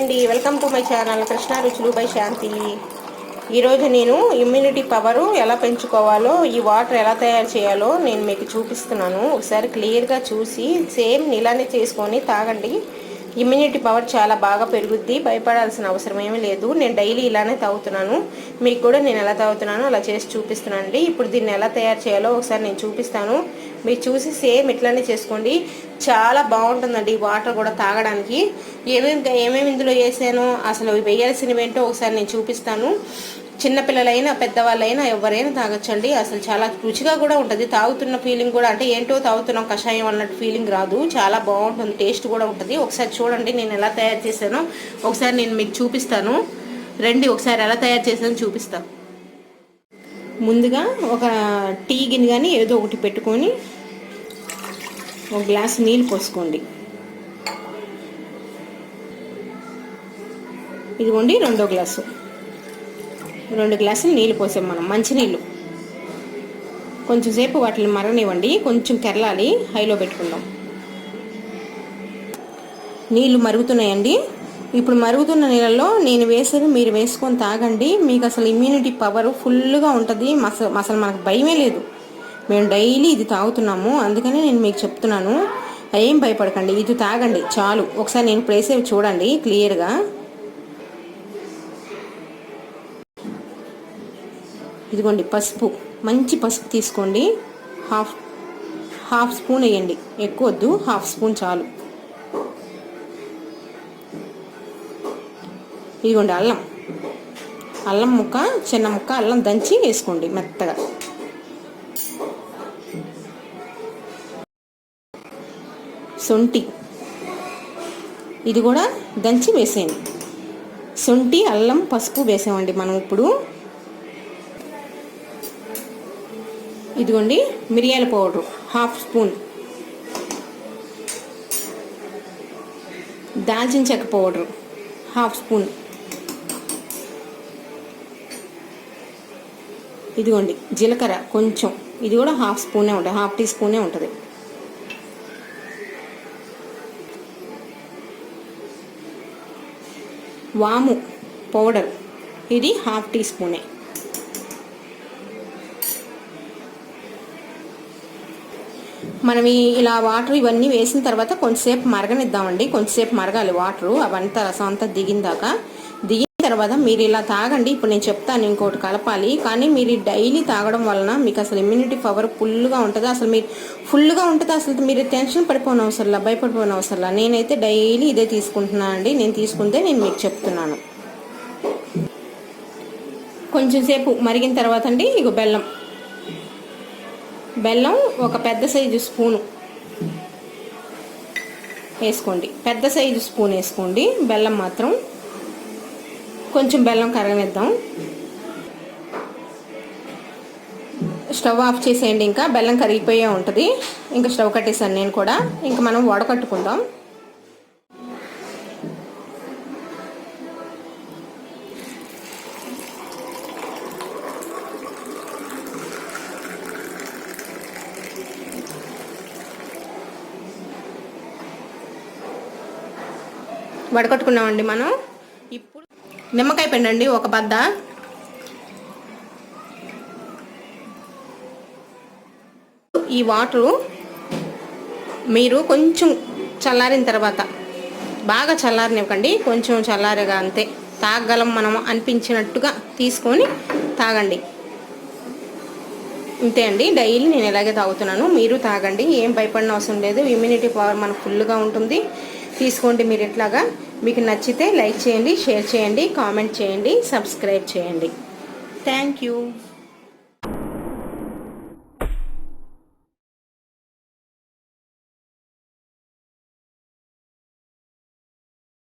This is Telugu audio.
అండి, welcome to my channel Krishna రుచులు బై శాంతి. ఈరోజు నేను ఇమ్యూనిటీ పవరు ఎలా పెంచుకోవాలో, ఈ వాటర్ ఎలా తయారు చేయాలో నేను మీకు చూపిస్తున్నాను. ఒకసారి క్లియర్గా చూసి సేమ్ ఇలానే చేసుకొని తాగండి. ఇమ్యూనిటీ పవర్ చాలా బాగా పెరుగుద్ది. భయపడాల్సిన అవసరం ఏమీ లేదు. నేను డైలీ ఇలానే తాగుతున్నాను. మీకు కూడా నేను ఎలా తాగుతున్నానో అలా చేసి చూపిస్తున్నాను అండి. ఇప్పుడు దీన్ని ఎలా తయారు చేయాలో ఒకసారి నేను చూపిస్తాను. మీరు చూసి సేమ్ ఇట్లానే చేసుకోండి. చాలా బాగుంటుందండి వాటర్ కూడా తాగడానికి. ఏమేమి ఇందులో వేసానో, అసలు వేయాల్సినవి ఏంటో ఒకసారి నేను చూపిస్తాను. చిన్నపిల్లలైనా పెద్దవాళ్ళైనా ఎవరైనా తాగొచ్చండి. అసలు చాలా రుచిగా కూడా ఉంటుంది. తాగుతున్న ఫీలింగ్ కూడా, అంటే ఏంటో తాగుతున్నాం కషాయం అన్నట్టు ఫీలింగ్ రాదు. చాలా బాగుంటుంది, టేస్ట్ కూడా ఉంటుంది. ఒకసారి చూడండి నేను ఎలా తయారు చేశానో ఒకసారి నేను మీకు చూపిస్తాను. రండి ఒకసారి ఎలా తయారు చేశానో చూపిస్తాను. ముందుగా ఒక టీ గిన్నె కానీ ఏదో ఒకటి పెట్టుకొని ఒక గ్లాసు నీళ్ళు పోసుకోండి. ఇదిగోండి రెండో గ్లాసు, 2 గ్లాసులు నీళ్ళు పోసాం మనం, మంచినీళ్ళు. కొంచెం సేపు వాటిని మరగనివ్వండి, కొంచెం కెరలాలి. హైలో పెట్టుకుందాం. నీళ్ళు మరుగుతున్నాయండి. ఇప్పుడు మరుగుతున్న నీళ్ళల్లో నేను వేసేది మీరు వేసుకొని తాగండి. మీకు అసలు ఇమ్యూనిటీ పవర్ ఫుల్గా ఉంటుంది. అసలు మనకు భయమే లేదు. మేము డైలీ ఇది తాగుతున్నాము, అందుకనే నేను మీకు చెప్తున్నాను. ఏం భయపడకండి, ఇది తాగండి చాలు. ఒకసారి నేను ఇప్పుడు వేసేవి చూడండి క్లియర్గా. ఇదిగోండి పసుపు, మంచి పసుపు తీసుకోండి. హాఫ్ స్పూన్ వేయండి, ఎక్కువ వద్దు, హాఫ్ స్పూన్ చాలు. ఇదిగోండి అల్లం ముక్క, చిన్న ముక్క అల్లం దంచి వేసుకోండి మెత్తగా. శొంఠి, ఇది కూడా దంచి వేసేయండి. శొంఠి, అల్లం, పసుపు వేసామండి మనం ఇప్పుడు. ఇదిగోండి మిరియాల పౌడరు హాఫ్ స్పూన్, దాల్చిన చెక్క పౌడరు హాఫ్ స్పూన్. ఇదిగోండి జీలకర్ర కొంచెం, ఇది కూడా హాఫ్ స్పూనే ఉంటుంది, హాఫ్ టీ స్పూనే ఉంటుంది. వాము పౌడర్, ఇది హాఫ్ టీ స్పూనే. మనం ఇలా వాటర్ ఇవన్నీ వేసిన తర్వాత కొంచెంసేపు మరగనిద్దామండి. కొంచెంసేపు మరగాలి వాటరు, అవంతా రసం అంతా దిగిన తర్వాత మీరు ఇలా తాగండి. ఇప్పుడు నేను చెప్తాను ఇంకోటి కలపాలి, కానీ మీరు డైలీ తాగడం వలన మీకు అసలు ఇమ్యూనిటీ పవర్ ఫుల్గా ఉంటుంది. అసలు మీరు ఫుల్గా ఉంటుంది, అసలు మీరు టెన్షన్ పడిపోయిన అవసరంలా, భయపడిపోయిన అవసరంలా. నేనైతే డైలీ ఇదే తీసుకుంటున్నానండి. నేను తీసుకుంటే నేను మీకు చెప్తున్నాను. కొంచెం సేపు మరిగిన తర్వాత అండి, ఇగో బెల్లం ఒక పెద్ద సైజు స్పూను వేసుకోండి. పెద్ద సైజు స్పూన్ వేసుకోండి బెల్లం మాత్రం. కొంచెం బెల్లం కరగనిద్దాం. స్టవ్ ఆఫ్ చేసేయండి, ఇంకా బెల్లం కరిగిపోయే ఉంటుంది. ఇంకా స్టవ్ కట్టేసాను నేను కూడా. ఇంకా మనం వడకట్టుకుందాం. వడకట్టుకున్నామండి మనం. ఇప్పుడు నిమ్మకాయ పిండండి ఒక బద్ద. ఈ వాటరు మీరు కొంచెం చల్లారిన తర్వాత, బాగా చల్లారనివ్వకండి, కొంచెం చల్లారగా అంతే తాగగలం మనం అనిపించినట్టుగా తీసుకొని తాగండి. ఇంతే అండి, డైలీ నేను ఇలాగే తాగుతున్నాను. మీరు తాగండి, ఏం భయపడిన అవసరం లేదు. ఇమ్యూనిటీ పవర్ మనకు ఫుల్గా ఉంటుంది. తీసుకోండి మీరు ఇట్లాగా. మీకు నచ్చితే లైక్ చేయండి, షేర్ చేయండి, కామెంట్ చేయండి, సబ్స్క్రైబ్ చేయండి. Thank you.